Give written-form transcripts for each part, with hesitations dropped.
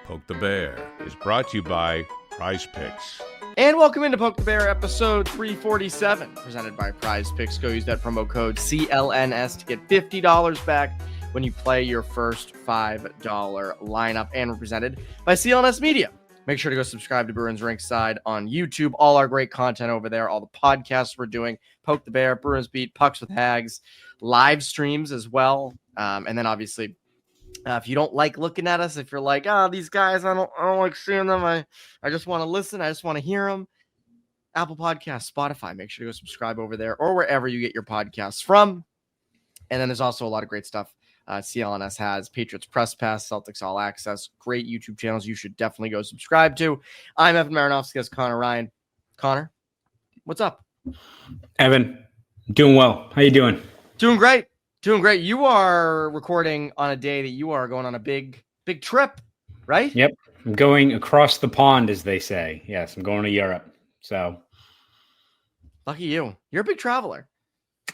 Poke the Bear is brought to you by PrizePicks. And welcome into Poke the Bear episode 347, presented by PrizePicks. Go use that promo code CLNS to get $50 back when you play your first $5 lineup, and we're presented by CLNS Media. Make sure to go subscribe to Bruins Rinkside on YouTube. All our great content over there, all the podcasts we're doing, Poke the Bear, Bruins Beat, Pucks with Haggs, live streams as well. And then obviously, if you don't like looking at us, if you're like, these guys, I don't like seeing them. I just want to listen. I just want to hear them. Apple Podcasts, Spotify, make sure to go subscribe over there or wherever you get your podcasts from. And then there's also a lot of great stuff CLNS has. Patriots Press Pass, Celtics All Access, great YouTube channels you should definitely go subscribe to. I'm Evan Marinofski. That's Conor Ryan. Conor, what's up? Evan, doing well. How you doing? Doing great. Doing great. You are recording on a day that you are going on a big trip, right? Yep. I'm going across the pond, as they say. Yes, I'm going to Europe. So lucky you. You're a big traveler.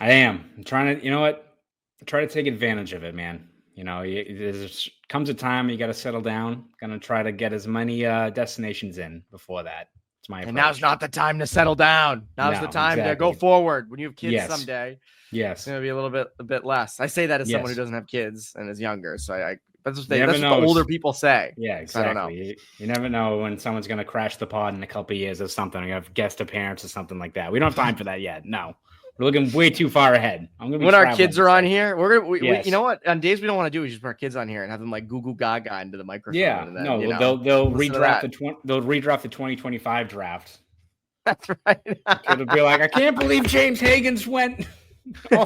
I am. I'm trying to, you know what? Try to take advantage of it, man. You know, there comes a time you got to settle down. Gonna try to get as many destinations in before that. It's my approach. And now's not the time to settle down. Now's the time to go forward. When you have kids someday, it's gonna be a bit less. I say that as someone who doesn't have kids and is younger. So that's what the older people say. Yeah, exactly. I don't know. You never know when someone's gonna crash the pod in a couple of years or something. You have guest appearance or something like that. We don't have time for that yet. No. We're looking way too far ahead. When our kids are on here, we you know what? On days we don't want to do is just put our kids on here and have them like Google Gaga into the microphone. Yeah, and then, they'll redraft they'll redraft the 2025 draft. That's right. It'll be like, I can't believe James Higgins went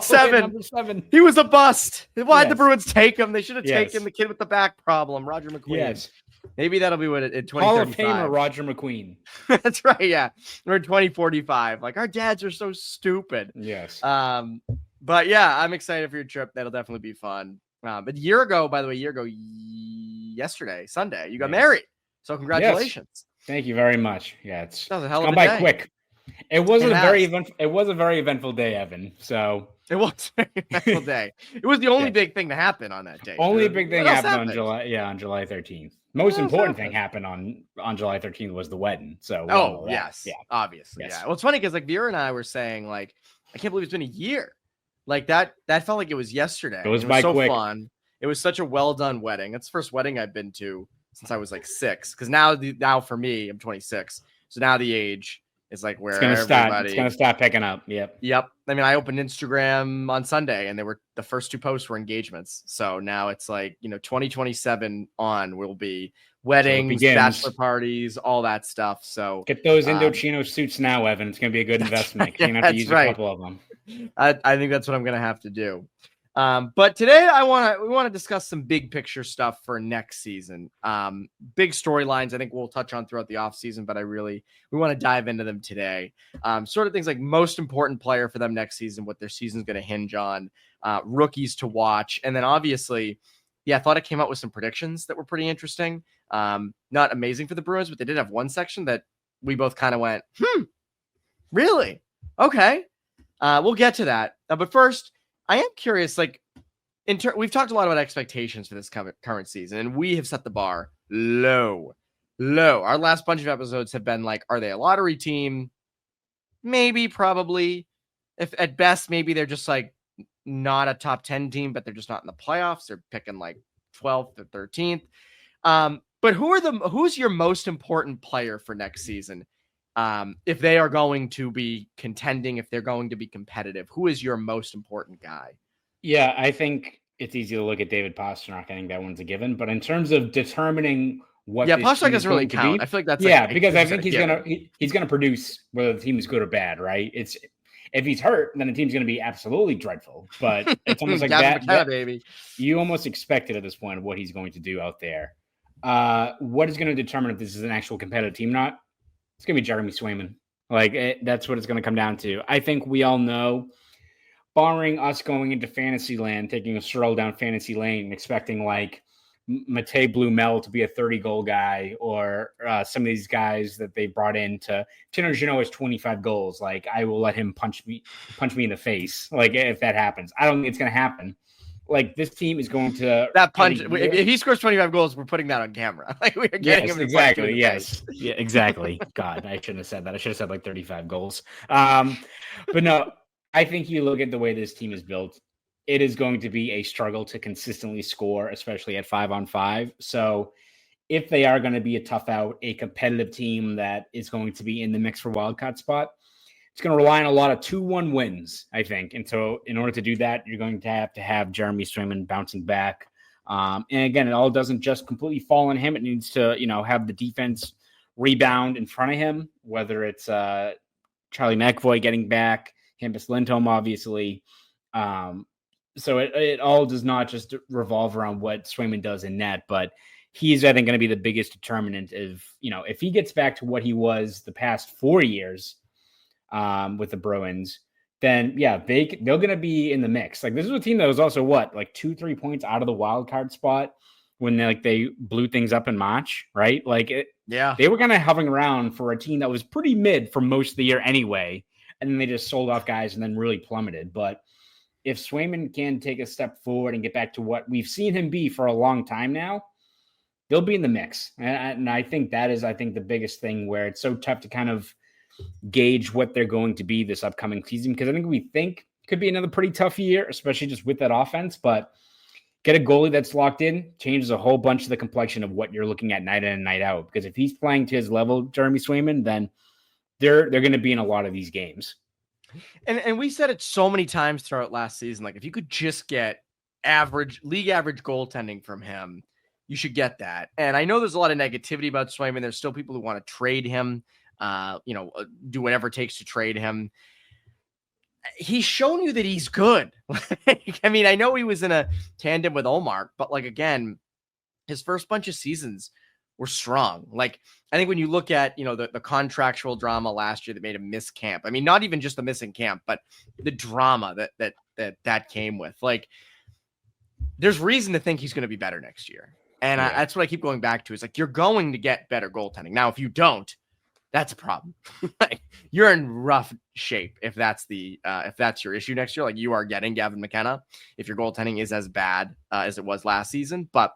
seven. He was a bust. Why did the Bruins take him? They should have taken the kid with the back problem, Roger McQueen. Yes. Maybe that'll be what in 2035. Hall of Famer Roger McQueen. That's right. Yeah, we're in 2045. Like, our dads are so stupid. Yes. But yeah, I'm excited for your trip. That'll definitely be fun. But yesterday, Sunday, you got married. So congratulations. Yes. Thank you very much. Yeah, it's that was a hell of gone a by day. quick. It was a very eventful day, Evan. So it was a very eventful day. It was the only big thing to happen on that day. Only big thing happened on July 13th. Most important thing happened on July 13th was the wedding. So obviously. Yeah. Well, it's funny because like Vera and I were saying, like, I can't believe it's been a year. Like that felt like it was yesterday. It was so quick. Fun. It was such a well done wedding. It's the first wedding I've been to since I was like 6. Because now for me, I'm 26. So now the age is like where it's gonna start picking up. Yep. I mean, I opened Instagram on Sunday and the first 2 posts were engagements. So now it's like, 2027 on will be weddings, bachelor parties, all that stuff. So get those Indochino suits now, Evan. It's gonna be a good investment. You're gonna have to use a couple of them. I think that's what I'm gonna have to do. But today we want to discuss some big picture stuff for next season. Big storylines I think we'll touch on throughout the offseason, but we want to dive into them today. Sort of things like most important player for them next season, what their season's going to hinge on, rookies to watch. And then obviously, I thought I came up with some predictions that were pretty interesting. Not amazing for the Bruins, but they did have one section that we both kind of went, really? Okay. We'll get to that. But first, I am curious, like, we've talked a lot about expectations for this current season, and we have set the bar low. Our last bunch of episodes have been like, are they a lottery team? Maybe, probably. If at best, maybe they're just like not a top 10 team, but they're just not in the playoffs. They're picking like 12th or 13th. But who's your most important player for next season? If they are going to be contending, if they're going to be competitive, who is your most important guy? Yeah, I think it's easy to look at David Pastrnak. I think that one's a given. But in terms of determining what Pastrnak doesn't really count. I feel like that's because I think he's gonna produce whether the team is good or bad, right? It's if he's hurt, then the team's gonna be absolutely dreadful. But it's almost like that, baby. You almost expect it at this point what he's going to do out there. What is going to determine if this is an actual competitive team or not? It's going to be Jeremy Swayman. That's what it's going to come down to. I think we all know, barring us going into fantasy land, taking a stroll down fantasy lane and expecting like Matej Blumel to be a 30-goal guy or some of these guys that they brought in to Tanner Jeannot has 25 goals. Like, I will let him punch me in the face. Like, if that happens, I don't think it's going to happen. Like, this team is going to that punch. If he scores 25 goals, we're putting that on camera. Like, we are getting him exactly. Yes. Yeah, exactly. God, I shouldn't have said that. I should have said like 35 goals. But no, I think you look at the way this team is built, it is going to be a struggle to consistently score, especially at 5-on-5. So if they are going to be a tough out, a competitive team that is going to be in the mix for wildcard spot, it's going to rely on a lot of 2-1 wins, I think. And so in order to do that, you're going to have Jeremy Swayman bouncing back. And again, it all doesn't just completely fall on him. It needs to, have the defense rebound in front of him, whether it's Charlie McAvoy getting back, Hampus Lindholm, obviously. So it all does not just revolve around what Swayman does in net, but he's, I think, going to be the biggest determinant of, if he gets back to what he was the past 4 years with the Bruins, then they're going to be in the mix. Like, this is a team that was also 2-3 points out of the wild card spot when they blew things up in March, right? They were kind of hovering around for a team that was pretty mid for most of the year anyway, and then they just sold off guys and then really plummeted. But if Swayman can take a step forward and get back to what we've seen him be for a long time now, they'll be in the mix. And I think that is, the biggest thing where it's so tough to kind of gauge what they're going to be this upcoming season, because I think we think it could be another pretty tough year, especially just with that offense. But get a goalie that's locked in changes a whole bunch of the complexion of what you're looking at night in and night out. Because if he's playing to his level, Jeremy Swayman, then they're going to be in a lot of these games. And we said it so many times throughout last season. Like, if you could just get league average goaltending from him, you should get that. And I know there's a lot of negativity about Swayman. There's still people who want to trade him, do whatever it takes to trade him. He's shown you that he's good. I mean, I know he was in a tandem with Omar, but again, his first bunch of seasons were strong. I think when you look at, the contractual drama last year that made him miss camp. I mean, not even just the missing camp, but the drama that came with. There's reason to think he's going to be better next year. And that's what I keep going back to. Is you're going to get better goaltending. Now, if you don't, that's a problem. You're in rough shape if that's your issue next year. You are getting Gavin McKenna if your goaltending is as bad as it was last season. But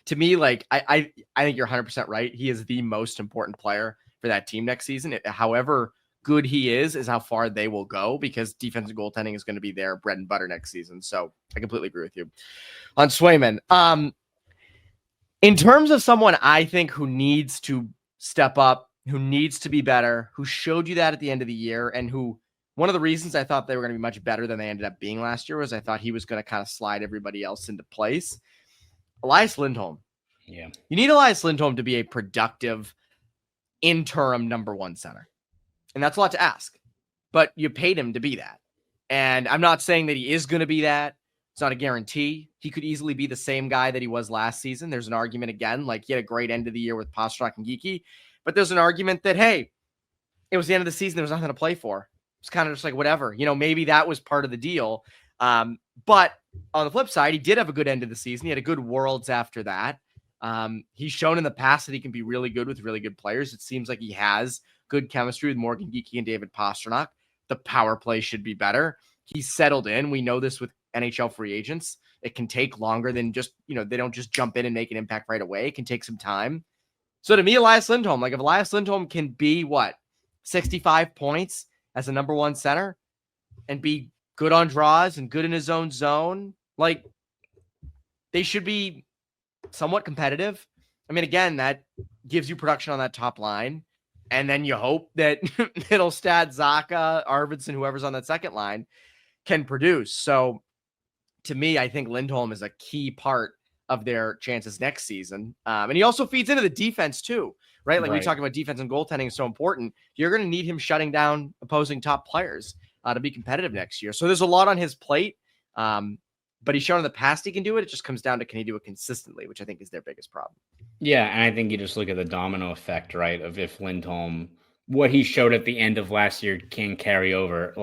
to me, I think you're 100% right. He is the most important player for that team next season. However good he is how far they will go, because defensive goaltending is going to be their bread and butter next season. So I completely agree with you on Swayman. In terms of someone I think who needs to step up, who needs to be better, who showed you that at the end of the year, and who one of the reasons I thought they were going to be much better than they ended up being last year was I thought he was going to kind of slide everybody else into place. Elias Lindholm. Yeah. You need Elias Lindholm to be a productive interim number one center. And that's a lot to ask, but you paid him to be that. And I'm not saying that he is going to be that. It's not a guarantee. He could easily be the same guy that he was last season. There's an argument again, he had a great end of the year with Pastrnak and Geekie, but there's an argument that, hey, it was the end of the season. There was nothing to play for. It's kind of just whatever, maybe that was part of the deal. But on the flip side, he did have a good end of the season. He had a good Worlds after that. He's shown in the past that he can be really good with really good players. It seems like he has good chemistry with Morgan Geekie and David Pastrnak. The power play should be better. He's settled in. We know this with NHL free agents. It can take longer than just, they don't just jump in and make an impact right away. It can take some time. So to me, Elias Lindholm, if Elias Lindholm can be 65 points as a number one center and be good on draws and good in his own zone, they should be somewhat competitive. I mean, again, that gives you production on that top line. And then you hope that Middlestad, Zacha, Arvidsson, whoever's on that second line can produce. So to me, I think Lindholm is a key part of their chances next season. And he also feeds into the defense too, right? We talk about defense and goaltending is so important. You're going to need him shutting down opposing top players to be competitive next year. So there's a lot on his plate. But he's shown in the past he can do it. It just comes down to, can he do it consistently, which I think is their biggest problem. Yeah, and I think you just look at the domino effect, right, of if Lindholm, what he showed at the end of last year can carry over.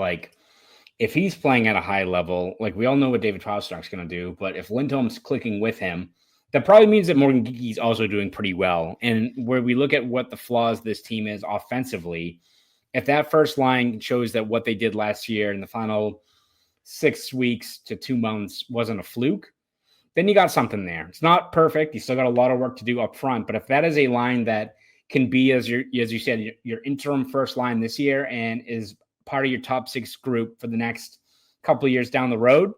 If he's playing at a high level, we all know what David Pastrnak's going to do, but if Lindholm's clicking with him, that probably means that Morgan Geekie's also doing pretty well. And where we look at what the flaws this team is offensively, if that first line shows that what they did last year in the final 6 weeks to 2 months wasn't a fluke, then you got something there. It's not perfect. You still got a lot of work to do up front. But if that is a line that can be, as you said, your interim first line this year and is part of your top 6 group for the next couple of years down the road,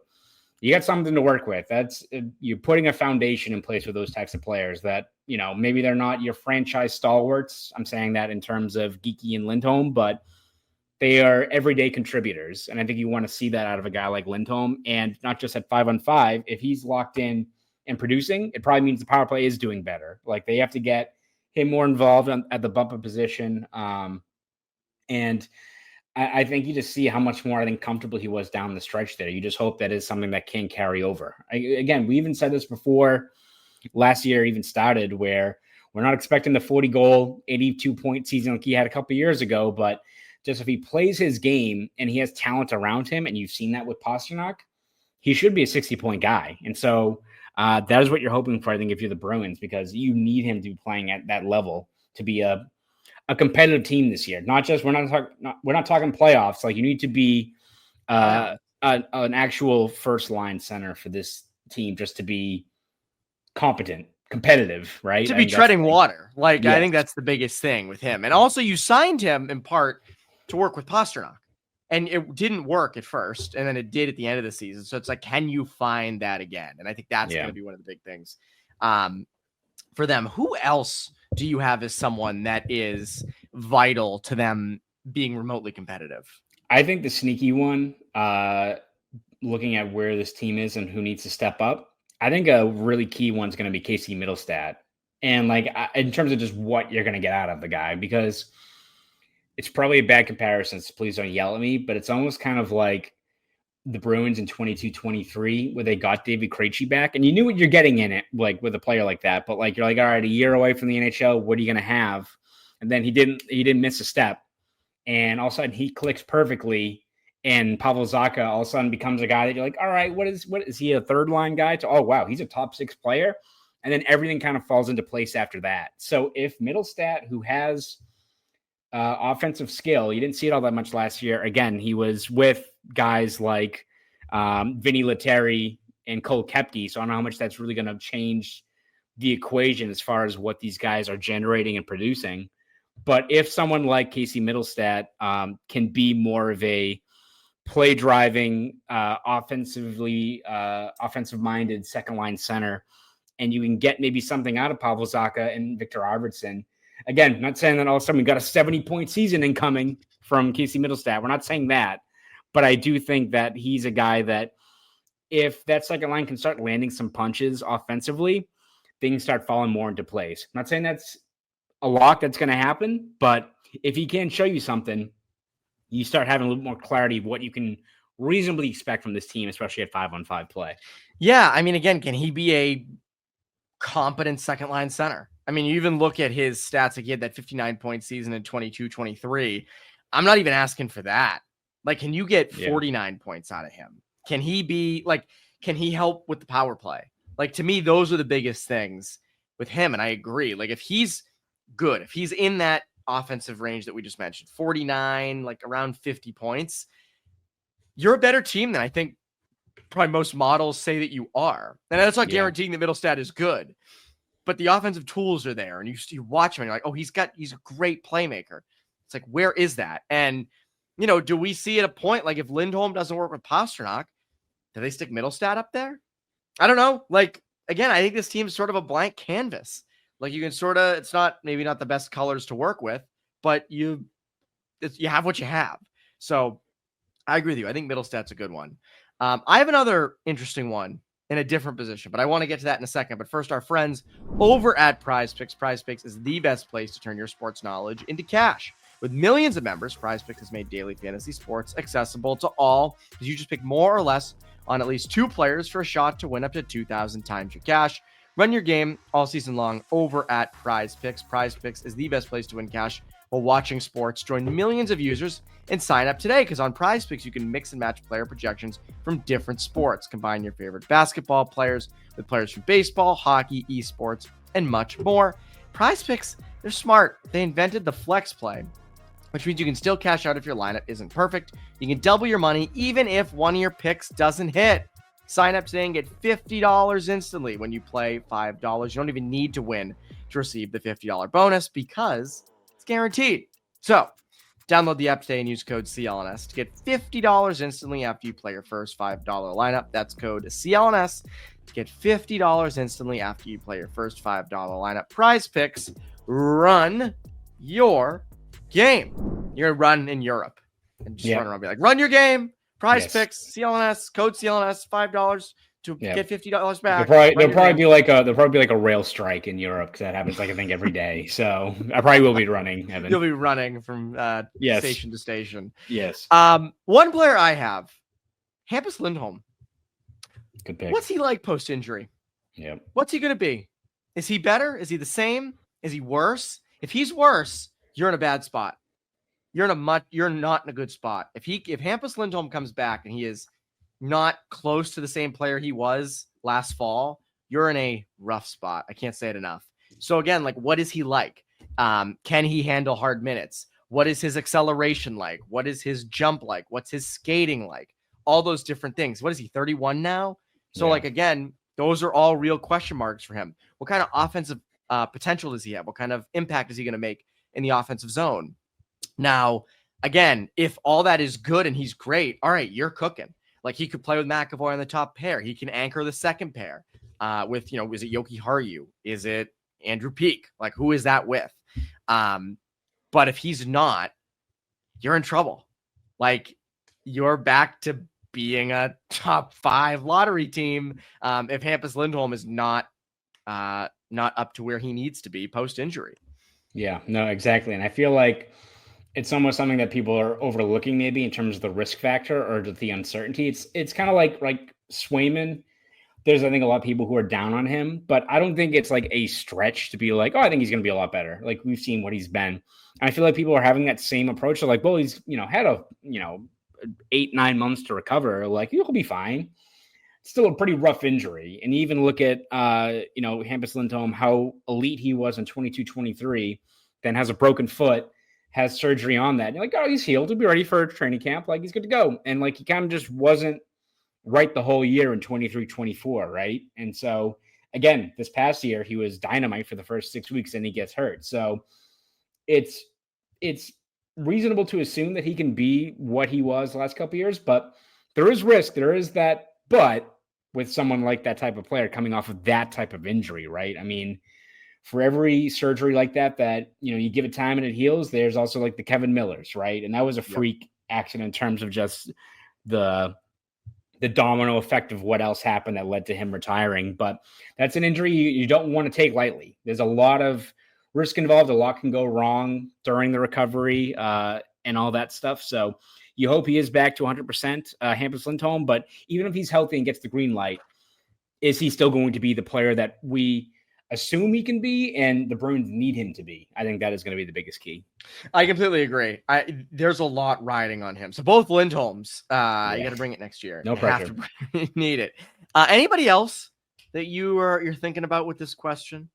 you got something to work with. That's you're putting a foundation in place with those types of players that, maybe they're not your franchise stalwarts. I'm saying that in terms of Geekie and Lindholm, but they are everyday contributors. And I think you want to see that out of a guy like Lindholm, and not just at 5-on-5. If he's locked in and producing, it probably means the power play is doing better. Like, they have to get him more involved at the bumper position. And I think you just see how much more, comfortable he was down the stretch there. You just hope that is something that can carry over. Again, we even said this before last year even started, where we're not expecting the 40-goal, 82-point season like he had a couple of years ago, but just if he plays his game and he has talent around him, and you've seen that with Pastrnak, he should be a 60-point guy. And so that is what you're hoping for, I think, if you're the Bruins, because you need him to be playing at that level to be a competitive team this year. Not just we're not talking playoffs. Like, you need to be an actual first line center for this team just to be competent, competitive, right? To be treading water. Like, yes. I think that's the biggest thing with him. And also, you signed him in part to work with Pastrnak, and it didn't work at first, and then it did at the end of the season. So it's like, can you find that again? And I think that's going to be one of the big things for them. Who else do you have as someone that is vital to them being remotely competitive? I think the sneaky one, looking at where this team is and who needs to step up, I think a really key one's going to be Casey Middlestat. And in terms of just what you're going to get out of the guy, because it's probably a bad comparison, so please don't yell at me, but it's almost kind of like the Bruins in 22-23, where they got David Krejci back, and you knew what you're getting in it, like with a player like that. But you're like, all right, a year away from the NHL, what are you going to have? And then he didn't miss a step, and all of a sudden he clicks perfectly. And Pavel Zacha all of a sudden becomes a guy that you're like, all right, what is he, a third line guy? Oh wow, he's a top 6 player, and then everything kind of falls into place after that. So if Middlestat, who has offensive skill, you didn't see it all that much last year. Again, he was with guys like Vinny Lettieri and Cole Kepke, so I don't know how much that's really going to change the equation as far as what these guys are generating and producing. But if someone like Casey Middlestat can be more of a play driving, offensive minded second line center, and you can get maybe something out of Pavel Zacha and Victor Arvidsson. Again, not saying that all of a sudden we got a 70-point season incoming from Casey Middlestat. We're not saying that, but I do think that he's a guy that if that second line can start landing some punches offensively, things start falling more into place. I'm not saying that's a lock that's going to happen, but if he can show you something, you start having a little more clarity of what you can reasonably expect from this team, especially at 5-on-5 play. Yeah, I mean, again, can he be a competent second line center? I mean, you even look at his stats, like he had that 59-point season in 22-23. I'm not even asking for that. Like, can you get 49 points out of him? Can he help with the power play? Like, to me, those are the biggest things with him. And I agree. Like, if he's good, if he's in that offensive range that we just mentioned, 49, like around 50 points, you're a better team than I think probably most models say that you are. And that's not guaranteeing that Middlestat is good, but the offensive tools are there, and you watch him and you're like, oh, he's a great playmaker. It's like, where is that? And, do we see at a point, like if Lindholm doesn't work with Pastrnak, do they stick Middlestat up there? I don't know. Like, again, I think this team's sort of a blank canvas. Like, you can it's maybe not the best colors to work with, but you have what you have. So I agree with you. I think Middlestat's a good one. I have another interesting one in a different position, but I want to get to that in a second. But first, our friends over at PrizePicks. PrizePicks is the best place to turn your sports knowledge into cash. With millions of members, PrizePicks has made daily fantasy sports accessible to all, because you just pick more or less on at least 2 players for a shot to win up to 2,000 times your cash. Run your game all season long over at PrizePicks. PrizePicks is the best place to win cash while watching sports. Join millions of users and sign up today, because on PrizePicks you can mix and match player projections from different sports. Combine your favorite basketball players with players from baseball, hockey, esports, and much more. PrizePicks, they're smart. They invented the flex play, which means you can still cash out if your lineup isn't perfect. You can double your money even if one of your picks doesn't hit. Sign up today and get $50 instantly when you play $5. You don't even need to win to receive the $50 bonus because it's guaranteed. So download the app today and use code CLNS to get $50 instantly after you play your first $5 lineup. That's code CLNS to get $50 instantly after you play your first $5 lineup. PrizePicks, run your game. You're going to run in Europe and just run around and be like, run your game. PrizePicks, CLNS, code CLNS, $5 to get $50 back. There'll probably be like a rail strike in Europe because that happens, like, I think every day. So I probably will be running, Evan. You'll be running from station to station. Yes. One player I have, Hampus Lindholm. Good pick. What's he like post-injury? Yep. What's he going to be? Is he better? Is he the same? Is he worse? If he's worse, you're in a bad spot. You're not in a good spot. If Hampus Lindholm comes back and he is not close to the same player he was last fall, you're in a rough spot. I can't say it enough. So again, like, what is he like? Can he handle hard minutes? What is his acceleration like? What is his jump like? What's his skating like? All those different things. What is he, 31 now? So like, again, those are all real question marks for him. What kind of offensive potential does he have? What kind of impact is he going to make in the offensive zone? Now, again, if all that is good and he's great, all right, you're cooking. Like, he could play with McAvoy on the top pair. He can anchor the second pair with, is it Yoki Haru? Is it Andrew Peak? Like, who is that with? But if he's not, you're in trouble. Like, you're back to being a top 5 lottery team if Hampus Lindholm is not up to where he needs to be post-injury. Yeah, no, exactly. And I feel like it's almost something that people are overlooking maybe in terms of the risk factor or the uncertainty. It's kind of like Swayman. There's, I think, a lot of people who are down on him, but I don't think it's like a stretch to be like, oh, I think he's going to be a lot better. Like, we've seen what he's been. And I feel like people are having that same approach. They're like, well, he's, had a, 8-9 months to recover. Like, he'll be fine. Still a pretty rough injury. And you even look at, Hampus Lindholm, how elite he was in 22-23, then has a broken foot, has surgery on that. And you're like, oh, he's healed. He'll be ready for training camp. Like, he's good to go. And like, he kind of just wasn't right the whole year in 23-24, right? And so, again, this past year, he was dynamite for the first 6 weeks and he gets hurt. So it's reasonable to assume that he can be what he was the last couple of years, but there is risk. There is that, but with someone like that type of player coming off of that type of injury, right? I mean, for every surgery like that, you give it time and it heals, there's also like the Kevin Millers, right? And that was a freak accident in terms of just the domino effect of what else happened that led to him retiring. But that's an injury you don't want to take lightly. There's a lot of risk involved. A lot can go wrong during the recovery and all that stuff. So you hope he is back to 100% Hampus Lindholm. But even if he's healthy and gets the green light, is he still going to be the player that we assume he can be and the Bruins need him to be? I think that is going to be the biggest key. I completely agree. There's a lot riding on him. So both Lindholms, you got to bring it next year. No pressure. Need it. Anybody else that you're thinking about with this question?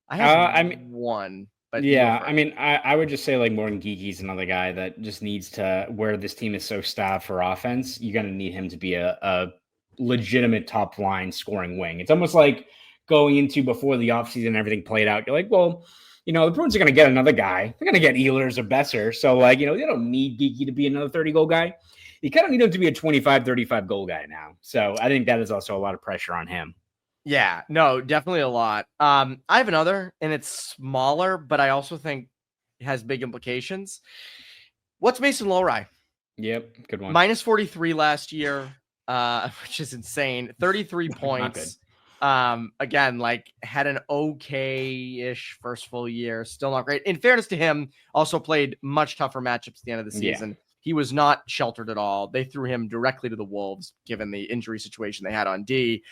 I have one. But yeah, I would just say like Morgan Geekie is another guy that just needs to, where this team is so staffed for offense, you're going to need him to be a legitimate top line scoring wing. It's almost like going into before the offseason and everything played out. You're like, well, the Bruins are going to get another guy. They're going to get Ehlers or Besser. So like, they don't need Geekie to be another 30-goal guy. You kind of need him to be a 25, 35 goal guy now. So I think that is also a lot of pressure on him. Yeah, no, definitely a lot. I have another, and it's smaller, but I also think it has big implications. What's Mason Lohrei? Yep, good one. Minus 43 last year, which is insane. 33 points. Again, like, had an okay-ish first full year. Still not great. In fairness to him, also played much tougher matchups at the end of the season. Yeah. He was not sheltered at all. They threw him directly to the Wolves, given the injury situation they had on D.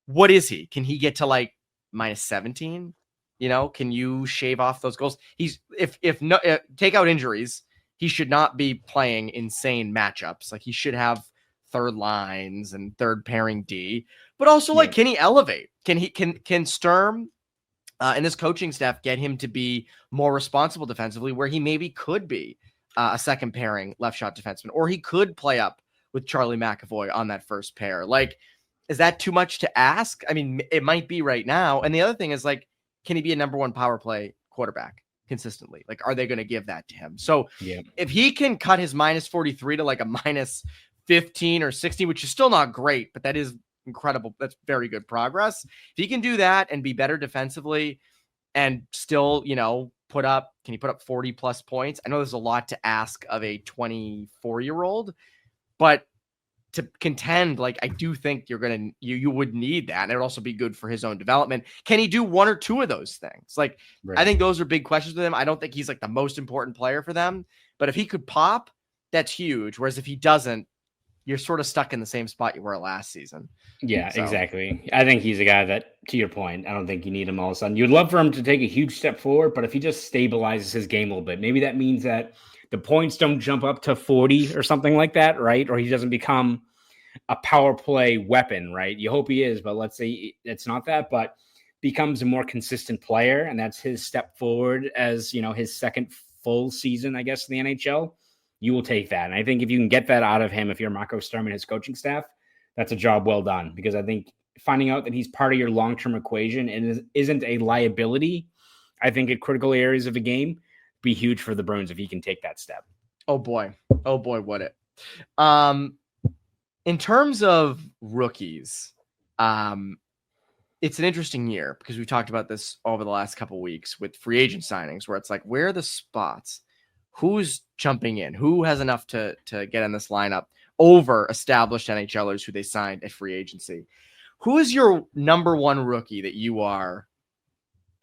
What is he? Can he get to like minus 17? Can you shave off those goals? He's if take out injuries, he should not be playing insane matchups. Like, he should have third lines and third pairing D. But also, like, can he elevate? Can Sturm and this coaching staff get him to be more responsible defensively, where he maybe could be a second pairing left shot defenseman, or he could play up with Charlie McAvoy on that first pair. Like, is that too much to ask? I mean, it might be right now. And the other thing is, like, can he be a number one power play quarterback consistently? Like, are they going to give that to him? So if he can cut his minus 43 to like a minus 15 or 16, which is still not great, but that is incredible. That's very good progress. If he can do that and be better defensively and still, can he put up 40 plus points? I know there's a lot to ask of a 24-year-old, but to contend, like, I do think you would need that. And it would also be good for his own development. Can he do one or two of those things? Like, right. I think those are big questions with him. I don't think he's like the most important player for them, but if he could pop, that's huge. Whereas if he doesn't, you're sort of stuck in the same spot you were last season. Yeah, exactly. I think he's a guy that, to your point, I don't think you need him all of a sudden. You'd love for him to take a huge step forward, but if he just stabilizes his game a little bit, maybe that means that the points don't jump up to 40 or something like that, right? Or he doesn't become a power play weapon, right? You hope he is, but let's say it's not that, but becomes a more consistent player, and that's his step forward as, his second full season, I guess, in the NHL. You will take that. And I think if you can get that out of him, if you're Marco Sturm and his coaching staff, that's a job well done, because I think finding out that he's part of your long-term equation and isn't a liability, I think at critical areas of the game, be huge for the Bruins if he can take that step. Oh boy, would it. In terms of rookies, it's an interesting year because we've talked about this over the last couple of weeks with free agent signings, where it's like, where are the spots? Who's jumping in? Who has enough to get in this lineup over established NHLers who they signed at free agency? Who is your number one rookie that you are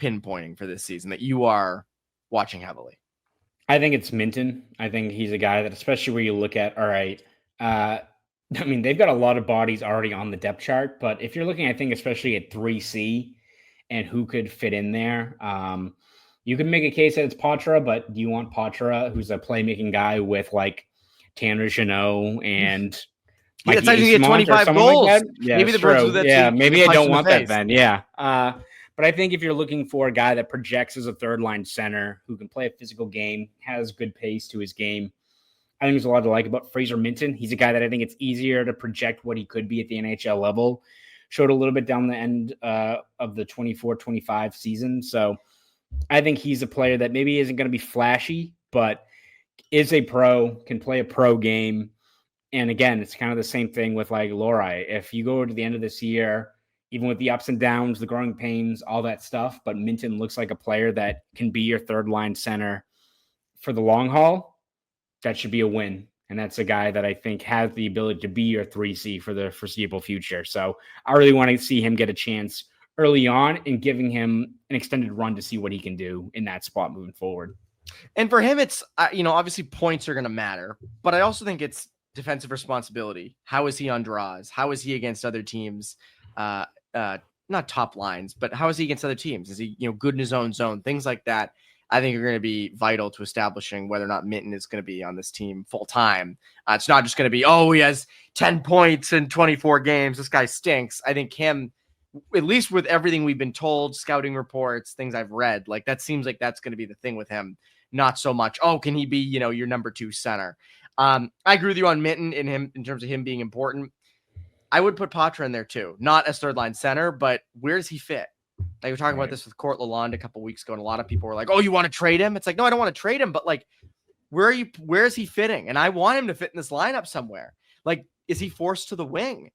pinpointing for this season, that you are watching heavily? I think it's Minton. I think he's a guy that, especially where you look at, all right, they've got a lot of bodies already on the depth chart, but if you're looking, I think, especially at 3C and who could fit in there, you can make a case that it's Patra, but do you want Patra, who's a playmaking guy with like Tanner Jeannot and that's actually get 25 goals? Like yeah, maybe the Bruins do that. Yeah, maybe I don't want that then. Yeah. But I think if you're looking for a guy that projects as a third line center who can play a physical game, has good pace to his game, I think there's a lot to like about Fraser Minton. He's a guy that I think it's easier to project what he could be at the NHL level. Showed a little bit down the end of the 24-25 season. So I think he's a player that maybe isn't going to be flashy, but is a pro, can play a pro game. And again, it's kind of the same thing with like Lohrei. If you go to the end of this year, even with the ups and downs, the growing pains, all that stuff, but Minton looks like a player that can be your third line center for the long haul, that should be a win. And that's a guy that I think has the ability to be your 3C for the foreseeable future. So I really want to see him get a chance early on and giving him an extended run to see what he can do in that spot moving forward. And for him, it's, obviously points are going to matter, but I also think it's defensive responsibility. How is he on draws? How is he against other teams? Not top lines, but how is he against other teams? Is he, good in his own zone? Things like that, I think, are going to be vital to establishing whether or not Minton is going to be on this team full time. It's not just going to be, he has 10 points in 24 games. This guy stinks. I think him, at least with everything we've been told, scouting reports, things I've read, like that seems like that's going to be the thing with him. Not so much, can he be, your number two center? I agree with you on Minton in terms of him being important. I would put Patra in there too, not as third line center, but where does he fit? Like, we were talking about this with Court Lalonde a couple weeks ago, and a lot of people were like, you want to trade him? It's like, no, I don't want to trade him, but like, where is he fitting? And I want him to fit in this lineup somewhere. Like, is he forced to the wing?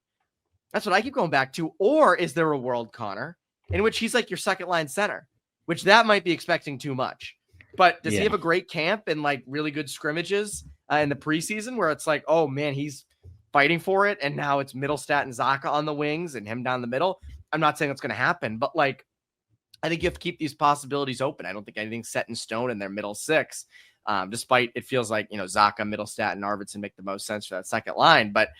That's what I keep going back to. Or is there a world, Connor, in which he's like your second line center, which that might be expecting too much. But does he have a great camp and like really good scrimmages in the preseason where it's like, oh man, he's fighting for it, and now it's Middlestat and Zacha on the wings and him down the middle? I'm not saying that's going to happen, but like, I think you have to keep these possibilities open. I don't think anything's set in stone in their middle six, despite it feels like, Zacha, Middlestat, and Arvidsson make the most sense for that second line. But,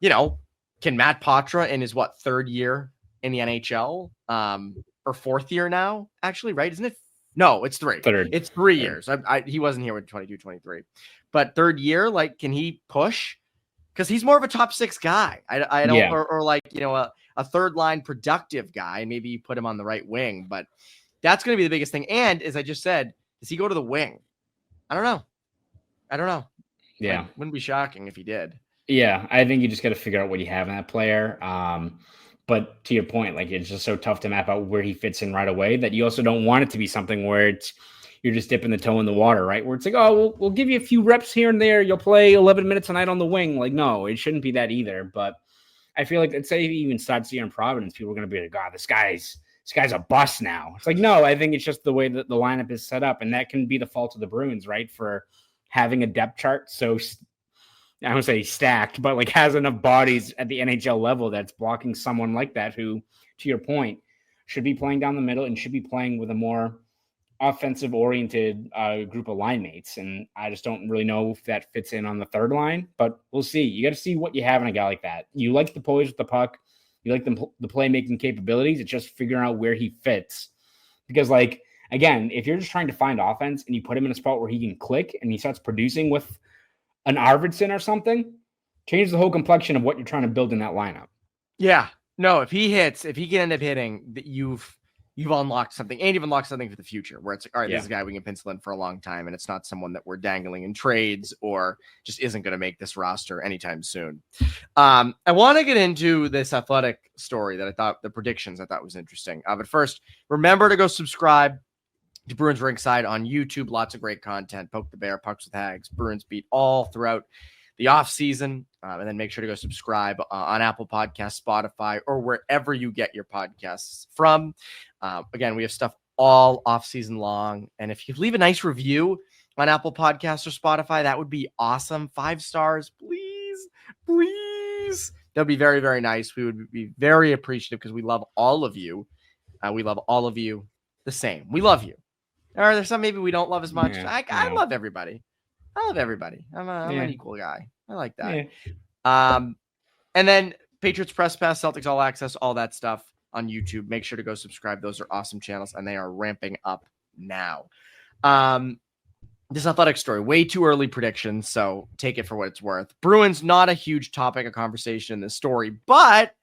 can Matt Patra in his third year in the NHL, or fourth year now, actually, right? Isn't it? No, it's three. It's 3 years. He wasn't here with 22-23, but third year, like, can he push? Because he's more of a top six guy. I don't, or like, a third line productive guy. Maybe you put him on the right wing, but That's going to be the biggest thing. And as I just said, does he go to the wing? I don't know. Yeah. Like, wouldn't be shocking if he did. Yeah, I think you just got to figure out what you have in that player. But to your point, like it's just so tough to map out where he fits in right away that you also don't want it to be something where you're just dipping the toe in the water, right? Where it's like, oh, we'll give you a few reps here and there. You'll play 11 minutes a night on the wing. Like, no, it shouldn't be that either. But I feel like, let's say he even starts here in Providence, people are going to be like, God, this guy's a bust now. It's like, no, I think it's just the way that the lineup is set up. And that can be the fault of the Bruins, right? For having a depth chart so I don't say stacked, but like has enough bodies at the NHL level that's blocking someone like that who, to your point, should be playing down the middle and should be playing with a more offensive-oriented group of line mates. And I just don't really know if that fits in on the third line, but we'll see. You got to see what you have in a guy like that. You like the poise with the puck. You like the playmaking capabilities. It's just figuring out where he fits. Because, like, again, if you're just trying to find offense and you put him in a spot where he can click and he starts producing with an Arvidsson or something, change the whole complexion of what you're trying to build in that lineup. Yeah. No, if he can end up hitting, that you've unlocked something, and you've unlocked something for the future where it's like, all right, this is a guy we can pencil in for a long time, and it's not someone that we're dangling in trades or just isn't going to make this roster anytime soon. I want to get into this Athletic story that the predictions I thought was interesting. But first, remember to go subscribe to Bruins Rinkside on YouTube. Lots of great content. Poke the Bear, Pucks with Haggs, Bruins Beat all throughout the off season. And then make sure to go subscribe on Apple Podcasts, Spotify, or wherever you get your podcasts from. Again, we have stuff all off season long. And if you leave a nice review on Apple Podcasts or Spotify, that would be awesome. 5 stars, please. That'd be very, very nice. We would be very appreciative because we love all of you. We love all of you the same. We love you. Or there's some maybe we don't love as much. I love everybody. I'm an equal guy. I like that. Yeah. And then Patriots Press Pass, Celtics All Access, all that stuff on YouTube. Make sure to go subscribe. Those are awesome channels, and they are ramping up now. This Athletic story, way too early predictions, so take it for what it's worth. Bruins, not a huge topic of conversation in this story, but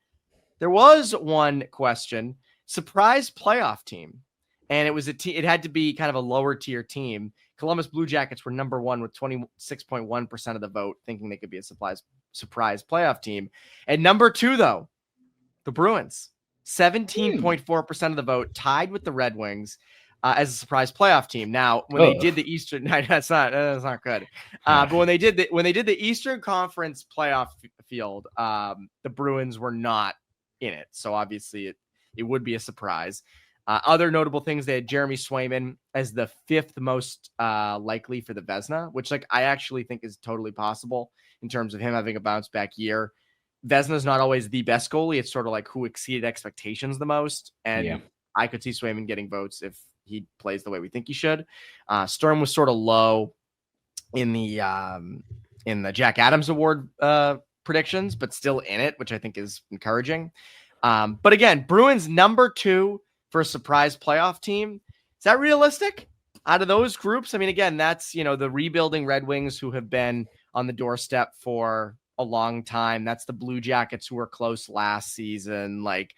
there was one question. Surprise playoff team. And it was it had to be kind of a lower tier team. Columbus Blue Jackets were number 1 with 26.1% of the vote, thinking they could be a surprise playoff team. And number 2, though, the Bruins, 17.4% of the vote, tied with the Red Wings as a surprise playoff team. Now, when they did the Eastern, that's not good. But when they did the Eastern Conference playoff field, the Bruins were not in it. So obviously, it would be a surprise. Other notable things, they had Jeremy Swayman as the 5th most likely for the Vezina, which I actually think is totally possible in terms of him having a bounce back year. Vezina is not always the best goalie. It's sort of like who exceeded expectations the most. And I could see Swayman getting votes if he plays the way we think he should. Sturm was sort of low in the Jack Adams Award predictions, but still in it, which I think is encouraging. But again, Bruins number 2 for a surprise playoff team. Is that realistic out of those groups? I mean, again, that's, the rebuilding Red Wings who have been on the doorstep for a long time. That's the Blue Jackets who were close last season. Like,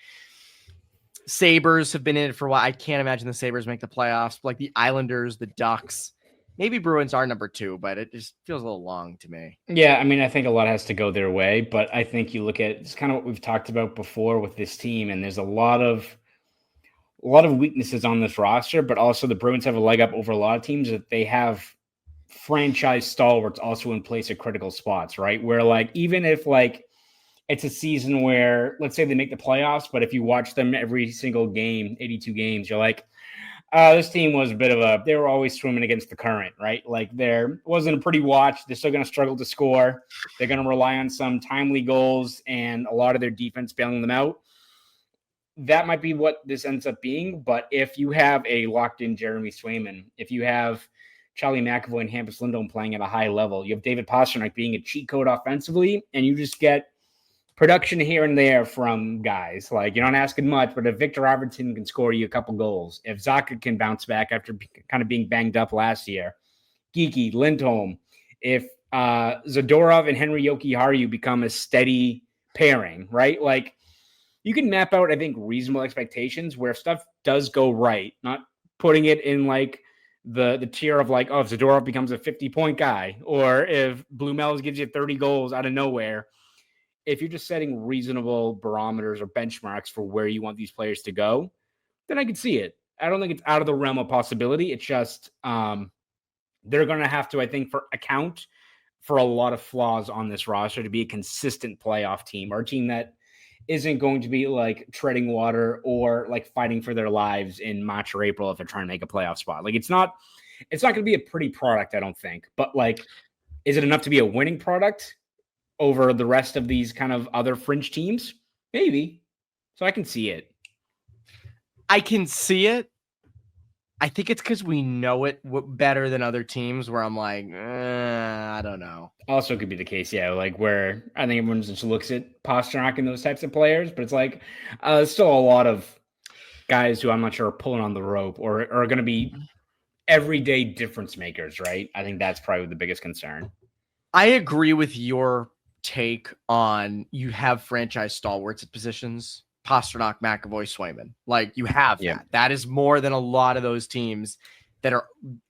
Sabres have been in it for a while. I can't imagine the Sabres make the playoffs. Like the Islanders, the Ducks, maybe Bruins are number 2, but it just feels a little long to me. Yeah, I mean, I think a lot has to go their way, but I think you look at it's kind of what we've talked about before with this team, and there's a lot of weaknesses on this roster, but also the Bruins have a leg up over a lot of teams that they have franchise stalwarts also in place at critical spots, right? Where even if it's a season where, let's say they make the playoffs, but if you watch them every single game, 82 games, you're like, this team was they were always swimming against the current, right? There wasn't a pretty watch. They're still going to struggle to score. They're going to rely on some timely goals and a lot of their defense bailing them out. That might be what this ends up being. But if you have a locked-in Jeremy Swayman, if you have Charlie McAvoy and Hampus Lindholm playing at a high level, you have David Pastrnak being a cheat code offensively, and you just get production here and there from guys. You're not asking much, but if Victor Arvidsson can score you a couple goals, if Zacha can bounce back after kind of being banged up last year, Geekie, Lindholm, if Zadorov and Henry Jokiharju become a steady pairing, right? You can map out, I think, reasonable expectations where if stuff does go right, not putting it in like the tier of like, oh, if Zadorov becomes a 50-point guy, or if Blumels gives you 30 goals out of nowhere. If you're just setting reasonable barometers or benchmarks for where you want these players to go, then I could see it. I don't think it's out of the realm of possibility. It's just they're going to have to, I think, account for a lot of flaws on this roster to be a consistent playoff team, or a team that isn't going to be like treading water or like fighting for their lives in March or April if they're trying to make a playoff spot. Like it's not going to be a pretty product, I don't think. But like, is it enough to be a winning product over the rest of these kind of other fringe teams? Maybe. So I can see it. I can see it. I think it's because we know it better than other teams where I'm like, I don't know. Also could be the case, yeah, like where I think everyone just looks at Pastrnak and those types of players, but it's like still a lot of guys who I'm not sure are pulling on the rope or are going to be everyday difference makers, right? I think that's probably the biggest concern. I agree with your take on you have franchise stalwarts at positions. Pastrnak, McAvoy, Swayman. Like you have that. That is more than a lot of those teams that are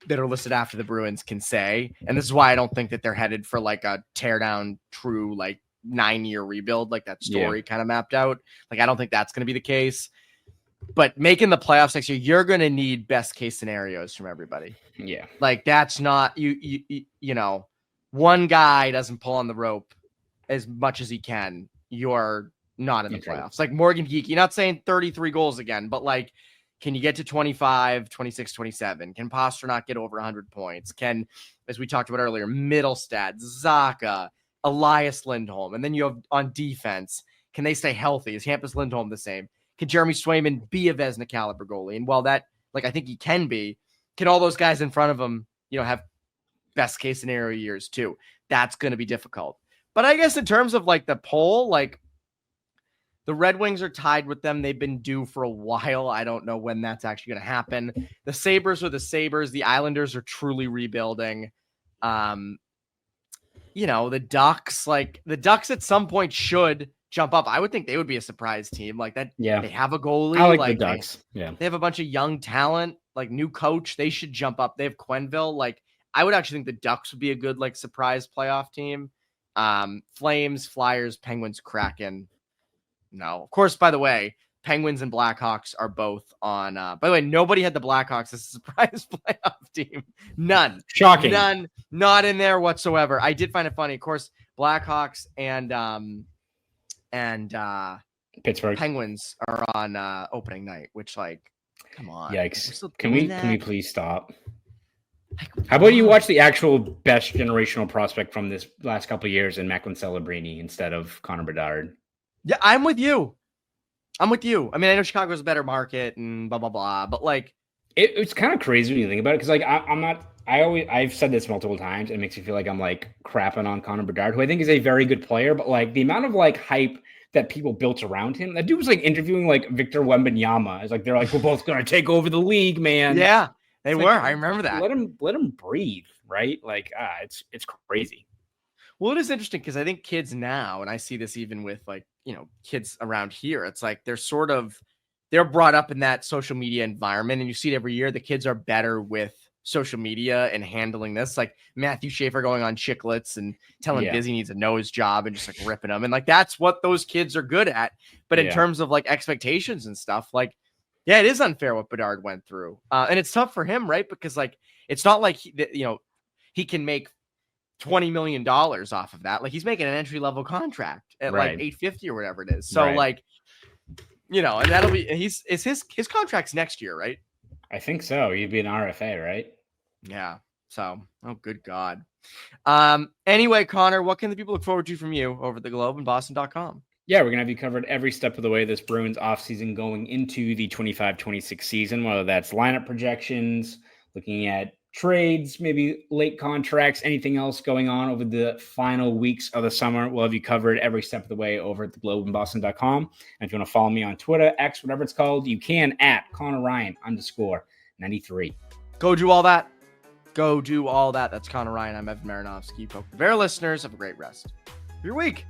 listed after the Bruins can say. And this is why I don't think that they're headed for like a tear down true like 9-year rebuild, like that story kind of mapped out. Like I don't think that's going to be the case. But making the playoffs next year, you're going to need best case scenarios from everybody. Yeah. Like that's not you know, one guy doesn't pull on the rope as much as he can. You're not in the playoffs. Like Morgan Geekie, not saying 33 goals again, but like, can you get to 25, 26, 27? Can Pastrnak get over 100 points? Can, as we talked about earlier, Middlestad, Zacha, Elias Lindholm, and then you have on defense, can they stay healthy? Is Hampus Lindholm the same? Can Jeremy Swayman be a Vezina caliber goalie? And while that, like, I think he can be, can all those guys in front of him, you know, have best case scenario years too? That's going to be difficult. But I guess in terms of like the poll, like, the Red Wings are tied with them. They've been due for a while. I don't know when that's actually going to happen. The Sabres are the Sabres. The Islanders are truly rebuilding. You know, the Ducks at some point should jump up. I would think they would be a surprise team like that. Yeah. They have a goalie. I like the Ducks. They have a bunch of young talent, like new coach. They should jump up. They have Quenneville. Like I would actually think the Ducks would be a good, like surprise playoff team. Flames, Flyers, Penguins, Kraken. No, of course, by the way, Penguins and Blackhawks are both on. By the way, nobody had the Blackhawks as a surprise playoff team. None. Shocking. None. Not in there whatsoever. I did find it funny. Of course, Blackhawks and Pittsburgh Penguins are on opening night, which like, come on. Yikes. Can we please stop? How about you watch the actual best generational prospect from this last couple of years in Macklin Celebrini instead of Connor Bedard? Yeah, I'm with you. I mean, I know Chicago's a better market and blah, blah, blah, but like it's kind of crazy when you think about it. Cause like I've said this multiple times. And it makes me feel like I'm like crapping on Connor Bedard, who I think is a very good player, but like the amount of like hype that people built around him, that dude was like interviewing like Victor Wembanyama. It's like, they're like, we're both going to take over the league, man. Yeah, they were. Like, I remember that. Let him breathe. Right. Like, it's crazy. Well, it is interesting because I think kids now, and I see this even with like, you know, kids around here, it's like they're brought up in that social media environment, and you see it every year. The kids are better with social media and handling this, like Matthew Schaefer going on Chiclets and telling Biz he needs to know his job and just like ripping them. And like, that's what those kids are good at. But in terms of like expectations and stuff, like, yeah, it is unfair what Bedard went through. And it's tough for him, right? Because like, it's not like, he can make $20 million off of that. Like he's making an entry level contract at like $850 or whatever it is. So like, you know, and that'll be, his contract's next year, right? I think so. He'd be an RFA, right? Yeah. So, oh, good God. Anyway, Connor, what can the people look forward to from you over at the Globe and Boston.com? Yeah, we're going to have you covered every step of the way this Bruins offseason going into the 25-26 season, whether that's lineup projections, looking at trades, maybe late contracts, anything else going on over the final weeks of the summer. We'll have you covered every step of the way over at theglobeandboston.com. And if you want to follow me on Twitter, X, whatever it's called, you can at Conor Ryan _93. Go do all that. That's Conor Ryan. I'm Evan Marinofski. Poker Bear listeners, have a great rest of your week.